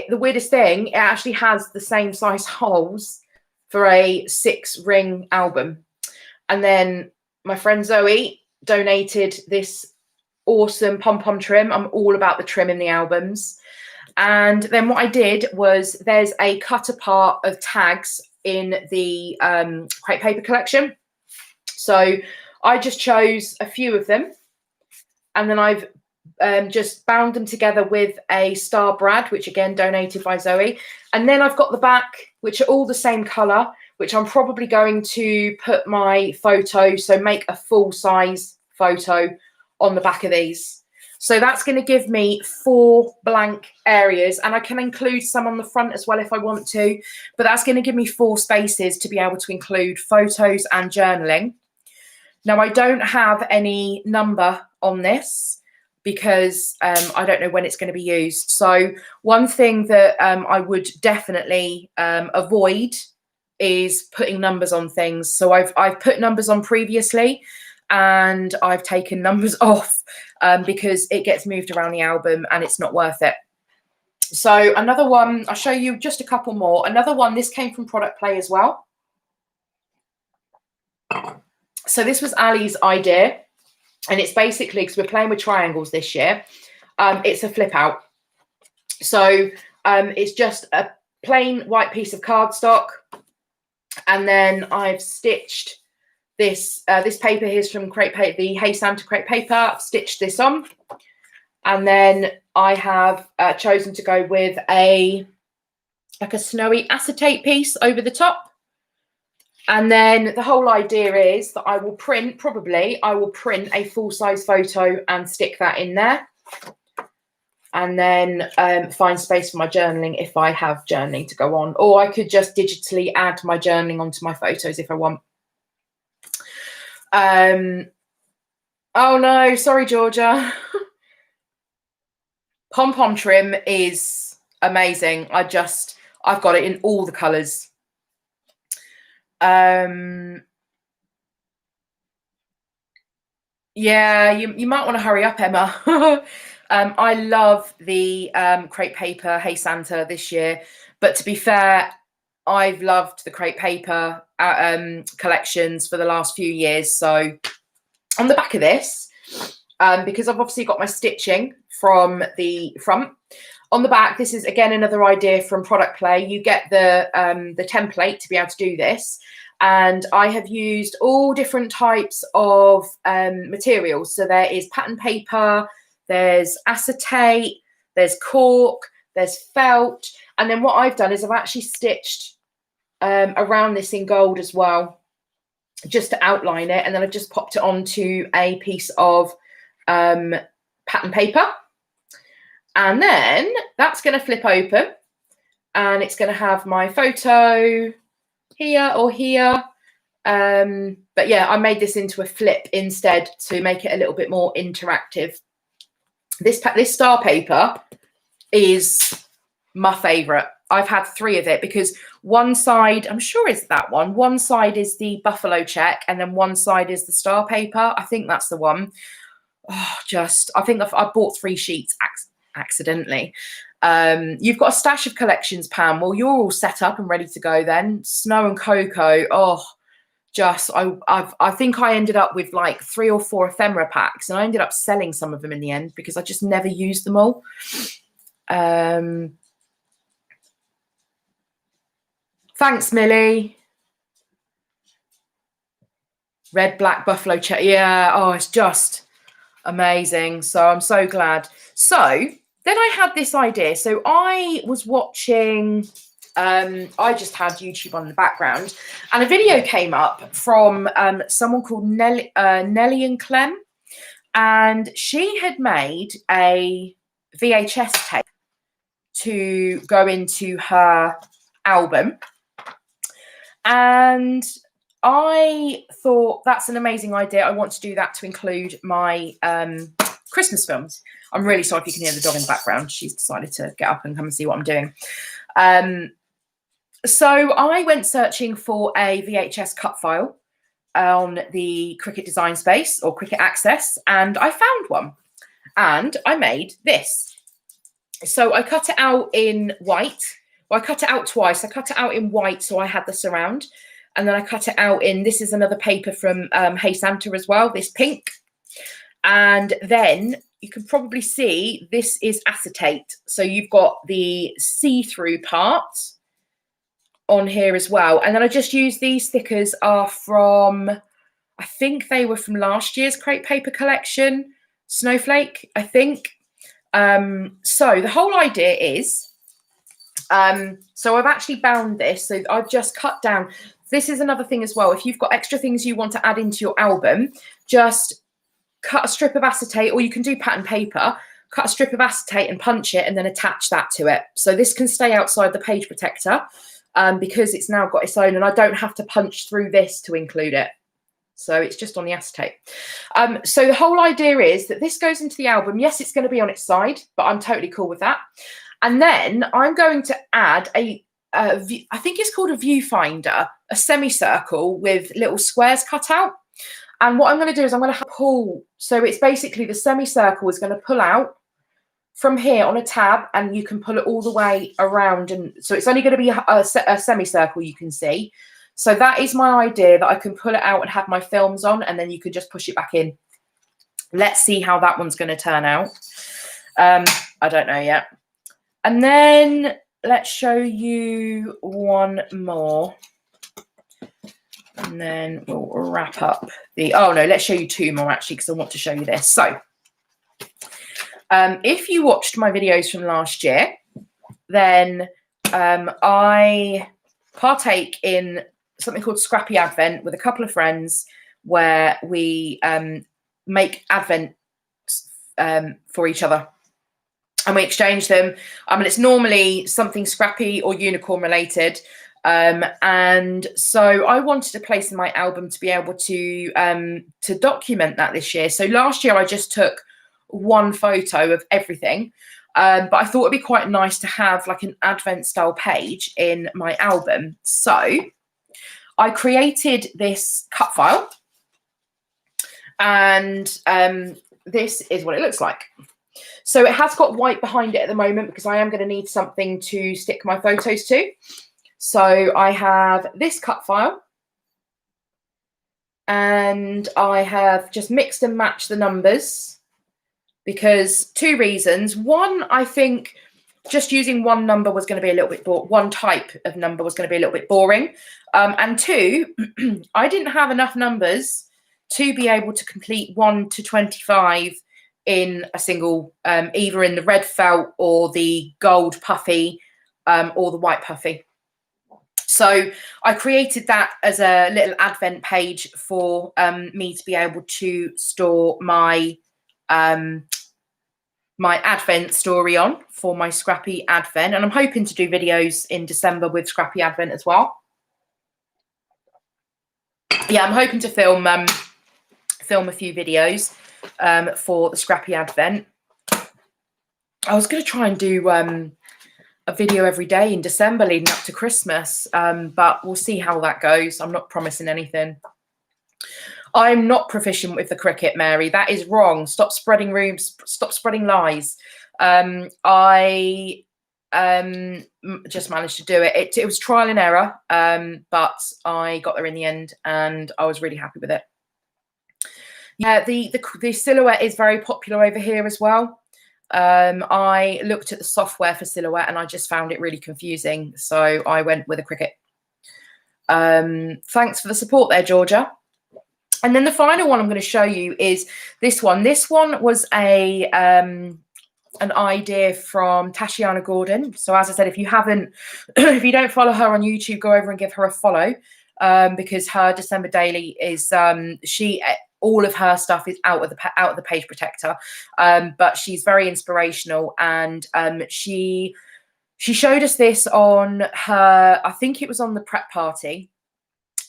the weirdest thing, it actually has the same size holes for a 6-ring album. And then my friend Zoe donated this awesome pom-pom trim. I'm all about the trim in the albums. And then what I did was, there's a cut apart of tags in the crepe paper collection. So I just chose a few of them, and then I've just bound them together with a star brad, which again donated by Zoe. And then I've got the back, which are all the same colour, which I'm probably going to put my photo, so make a full size photo on the back of these. So that's going to give me 4 blank areas, and I can include some on the front as well if I want to, but that's going to give me 4 spaces to be able to include photos and journaling. Now, I don't have any number on this because I don't know when it's going to be used. So one thing that I would definitely avoid is putting numbers on things. So I've put numbers on previously, and I've taken numbers off because it gets moved around the album and it's not worth it. So another one, I'll show you just a couple more. Another one, this came from Product Play as well. So this was Ali's idea, and it's basically, because we're playing with triangles this year, it's a flip out. So it's just a plain white piece of cardstock, and then I've stitched this this paper here is from crepe paper, the Hey Santa crepe paper. I've stitched this on, and then I have chosen to go with a snowy acetate piece over the top. And then the whole idea is that I will print a full-size photo and stick that in there, and then find space for my journaling if I have journaling to go on, or I could just digitally add my journaling onto my photos if I want. Oh no, sorry, Georgia. Pom-pom trim is amazing. I've got it in all the colours. Yeah, you might want to hurry up, Emma. I love the crepe paper Hey Santa this year, but to be fair, I've loved the crepe paper collections for the last few years. So on the back of this, because I've obviously got my stitching from the front, on the back, this is again another idea from Product Play. You get the template to be able to do this, and I have used all different types of materials. So there is pattern paper, there's acetate, there's cork, there's felt, and then what I've done is I've actually stitched around this in gold as well, just to outline it, and then I've just popped it onto a piece of pattern paper. And then that's going to flip open, and it's going to have my photo here or here. But yeah, I made this into a flip instead to make it a little bit more interactive. This star paper is my favourite. I've had 3 of it because one side, I'm sure is that one. One side is the buffalo check, and then one side is the star paper. I think that's the one. Oh, I think I bought 3 sheets accidentally. You've got a stash of collections, Pam. Well, you're all set up and ready to go then. Snow and Cocoa. Oh, I think I ended up with like 3 or 4 ephemera packs, and I ended up selling some of them in the end because I just never used them all. Thanks, Millie. Red, black, buffalo check. Yeah. Oh, it's just amazing. So I'm so glad. So then I had this idea. So I was watching, I just had YouTube on in the background, and a video came up from someone called Nelly and Clem, and she had made a VHS tape to go into her album. And I thought, that's an amazing idea. I want to do that to include my Christmas films. I'm really sorry if you can hear the dog in the background. She's decided to get up and come and see what I'm doing. So I went searching for a VHS cut file on the Cricut Design Space or Cricut Access, and I found one, and I made this. So I cut it out in white, well, I cut it out twice. I cut it out in white, so I had the surround. And then I cut it out in, this is another paper from Hey Santa as well, this pink. And then you can probably see this is acetate. So you've got the see-through part on here as well. And then I just used these stickers are from, I think they were from last year's Crepe Paper collection, Snowflake, I think. So the whole idea is, so I've actually bound this. So I've just cut down. This is another thing as well. If you've got extra things you want to add into your album, just cut a strip of acetate, or you can do pattern paper, cut a strip of acetate and punch it and then attach that to it. So this can stay outside the page protector because it's now got its own, and I don't have to punch through this to include it. So it's just on the acetate. So the whole idea is that this goes into the album. Yes, it's going to be on its side, but I'm totally cool with that. And then I'm going to add I think it's called a viewfinder, a semicircle with little squares cut out. And what I'm going to do is I'm going to pull. So it's basically the semicircle is going to pull out from here on a tab, and you can pull it all the way around. And so it's only going to be a semicircle you can see. So that is my idea, that I can pull it out and have my films on, and then you can just push it back in. Let's see how that one's going to turn out. I don't know yet. And then let's show you one more. And then we'll wrap up the, oh no, let's show you two more actually, because I want to show you this. So if you watched my videos from last year, then I partake in something called Scrappy Advent with a couple of friends, where we make Advent for each other. And we exchange them. It's normally something scrappy or unicorn related. And so I wanted a place in my album to be able to document that this year. So last year I just took one photo of everything. But I thought it'd be quite nice to have like an Advent style page in my album. So I created this cut file, and this is what it looks like. So it has got white behind it at the moment because I am going to need something to stick my photos to. So I have this cut file, and I have just mixed and matched the numbers because two reasons. One, I think just using one number was going to be a little bit one type of number was going to be a little bit boring. And two, I didn't have enough numbers to be able to complete 1 to 25 in a single, either in the red felt or the gold puffy or the white puffy. So I created that as a little Advent page for me to be able to store my my Advent story on for my Scrappy Advent. And I'm hoping to do videos in December with Scrappy Advent as well. Yeah, I'm hoping to film a few videos for the Scrappy Advent. I was going to try and do a video every day in December leading up to Christmas, but we'll see how that goes. I'm not promising anything. I'm not proficient with the Cricut, Mary. That is wrong. Stop spreading rumors. Stop spreading lies. I just managed to do it. It was trial and error, but I got there in the end, and I was really happy with it. Yeah, the Silhouette is very popular over here as well. I looked at the software for Silhouette and I just found it really confusing, so I went with a Cricut. Thanks for the support there, Georgia. And then the final one I'm going to show you is this one. This one was an idea from Tashiana Gordon. So as I said, if you haven't, if you don't follow her on YouTube, go over and give her a follow, because her December daily is all of her stuff is out of the page protector, but she's very inspirational, and she showed us this on her, I think it was on the prep party.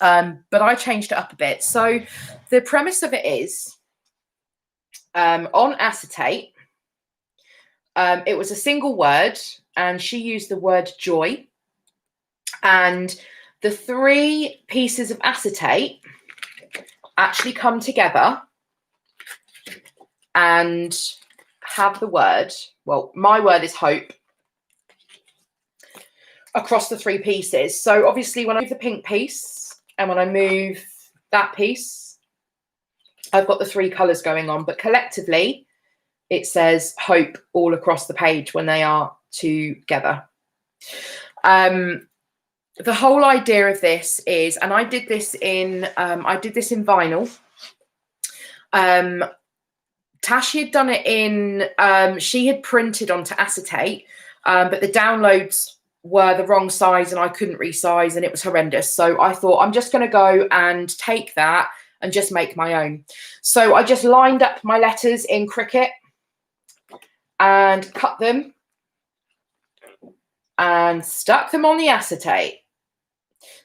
But I changed it up a bit. So the premise of it is on acetate, it was a single word, and she used the word joy. And the three pieces of acetate actually come together and have the word, well, my word is hope. across the 3 pieces. So obviously when I move the pink piece and when I move that piece, I've got the 3 colours going on, but collectively it says hope all across the page when they are together. The whole idea of this is, and I did this in vinyl. Tashi had done it in, she had printed onto acetate, but the downloads were the wrong size and I couldn't resize and it was horrendous. So I thought I'm just going to go and take that and just make my own. So I just lined up my letters in Cricut and cut them and stuck them on the acetate.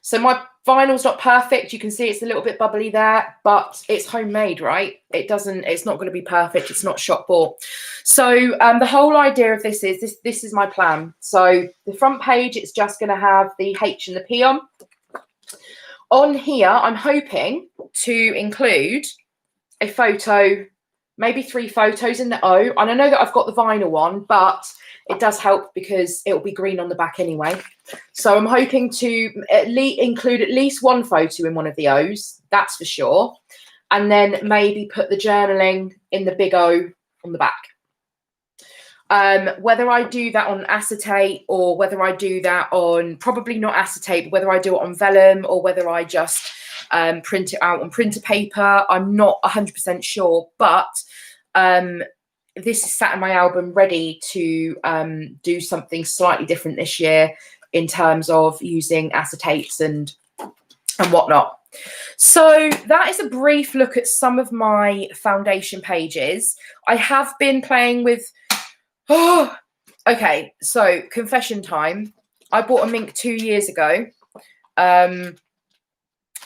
So my vinyl's not perfect. You can see it's a little bit bubbly there, but it's homemade, right? It's not going to be perfect. It's not shop bought. So the whole idea of this is my plan. So the front page, it's just going to have the H and the P on. On here, I'm hoping to include a photo, maybe 3 photos in the O. And I know that I've got the vinyl on, but it does help because it will be green on the back anyway. So I'm hoping to include at least 1 photo in one of the O's, that's for sure. And then maybe put the journaling in the big O on the back. Whether I do that on acetate or whether I do that on, probably not acetate, but whether I do it on vellum or whether I just print it out on printer paper, I'm not 100% sure. But this is sat in my album ready to do something slightly different this year in terms of using acetates and whatnot. So that is a brief look at some of my foundation pages. I have been playing with, okay, so confession time. I bought a Mink 2 years ago.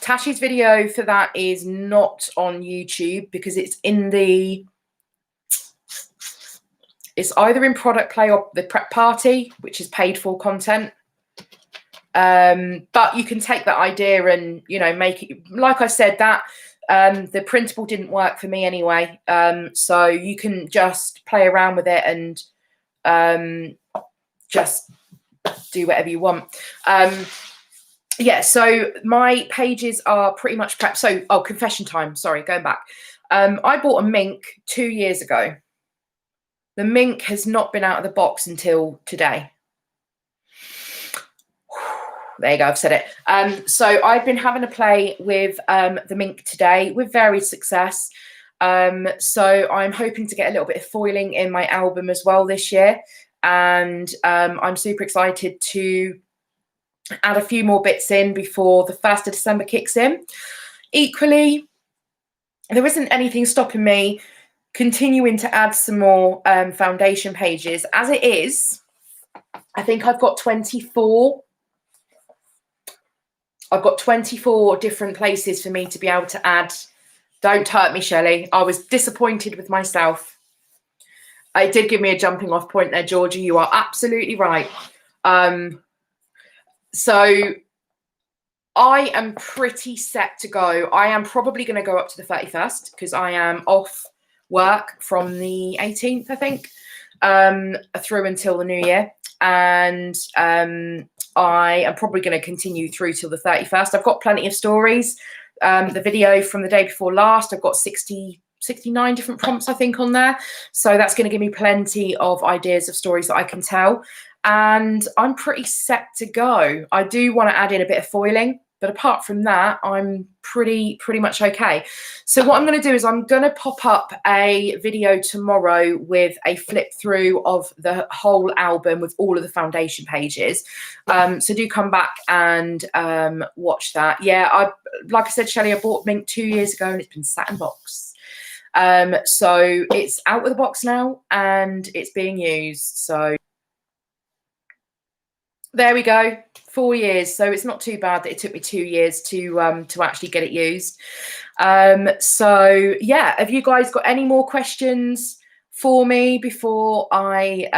Tashi's video for that is not on YouTube because it's either in product play or the prep party, which is paid for content. But you can take that idea and, you know, make it, like I said, that the printable didn't work for me anyway. So you can just play around with it and just do whatever you want. Yeah, so my pages are pretty much prepped. So, confession time. Sorry, going back. I bought a Mink 2 years ago. The Mink has not been out of the box until today. There you go, I've said it. So I've been having a play with the Mink today with varied success. So I'm hoping to get a little bit of foiling in my album as well this year. And I'm super excited to add a few more bits in before the 1st of December kicks in. Equally, there isn't anything stopping me continuing to add some more foundation pages. As it is, I think I've got 24. I've got 24 different places for me to be able to add. Don't hurt me, Shelley. I was disappointed with myself. It did give me a jumping off point there, Georgia. You are absolutely right. So I am pretty set to go. I am probably going to go up to the 31st because I am off work from the 18th, I think, through until the new year. And I am probably going to continue through till the 31st. I've got plenty of stories. The video from the day before last, I've got 69 different prompts, I think, on there. So that's going to give me plenty of ideas of stories that I can tell. And I'm pretty set to go. I do want to add in a bit of foiling, but apart from that, I'm pretty much okay. So what I'm going to do is I'm going to pop up a video tomorrow with a flip through of the whole album with all of the foundation pages. So do come back and watch that. Yeah, like I said, Shelley, I bought Mink 2 years ago and it's been sat in box. So it's out of the box now and it's being used. So there we go, 4 years. So it's not too bad that it took me 2 years to actually get it used. So yeah, have you guys got any more questions for me before I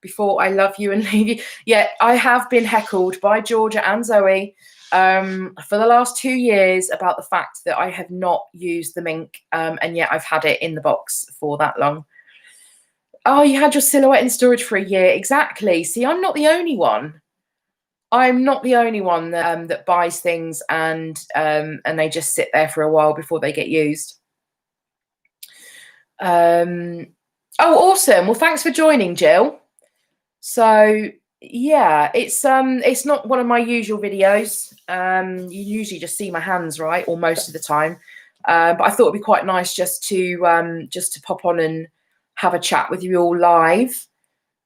love you and leave you? Yeah, I have been heckled by Georgia and Zoe for the last 2 years about the fact that I have not used the Mink, and yet I've had it in the box for that long. Oh, you had your silhouette in storage for a year. Exactly. See, I'm not the only one. I'm not the only one that buys things and they just sit there for a while before they get used. Oh, awesome. Well, thanks for joining, Jill. So yeah, it's not one of my usual videos. You usually just see my hands, right, or most of the time. But I thought it'd be quite nice just to pop on and have a chat with you all live.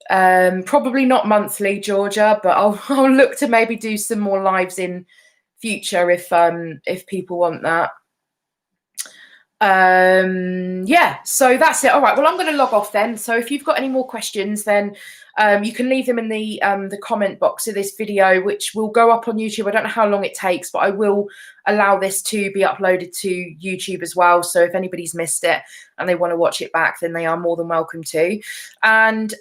Probably not monthly, Georgia, but I'll look to maybe do some more lives in future if people want that. Yeah, so that's it. All right, well, I'm going to log off then. So if you've got any more questions, then you can leave them in the comment box of this video, which will go up on YouTube. I don't know how long it takes, but I will allow this to be uploaded to YouTube as well. So if anybody's missed it and they want to watch it back, then they are more than welcome to. And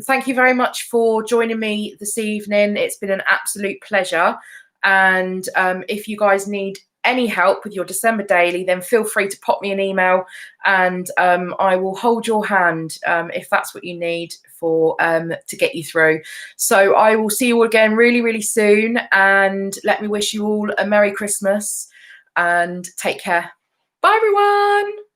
thank you very much for joining me this evening. It's been an absolute pleasure. And if you guys need any help with your December daily, then feel free to pop me an email and I will hold your hand if that's what you need for to get you through. So I will see you all again really, really soon, and let me wish you all a Merry Christmas and take care. Bye, everyone.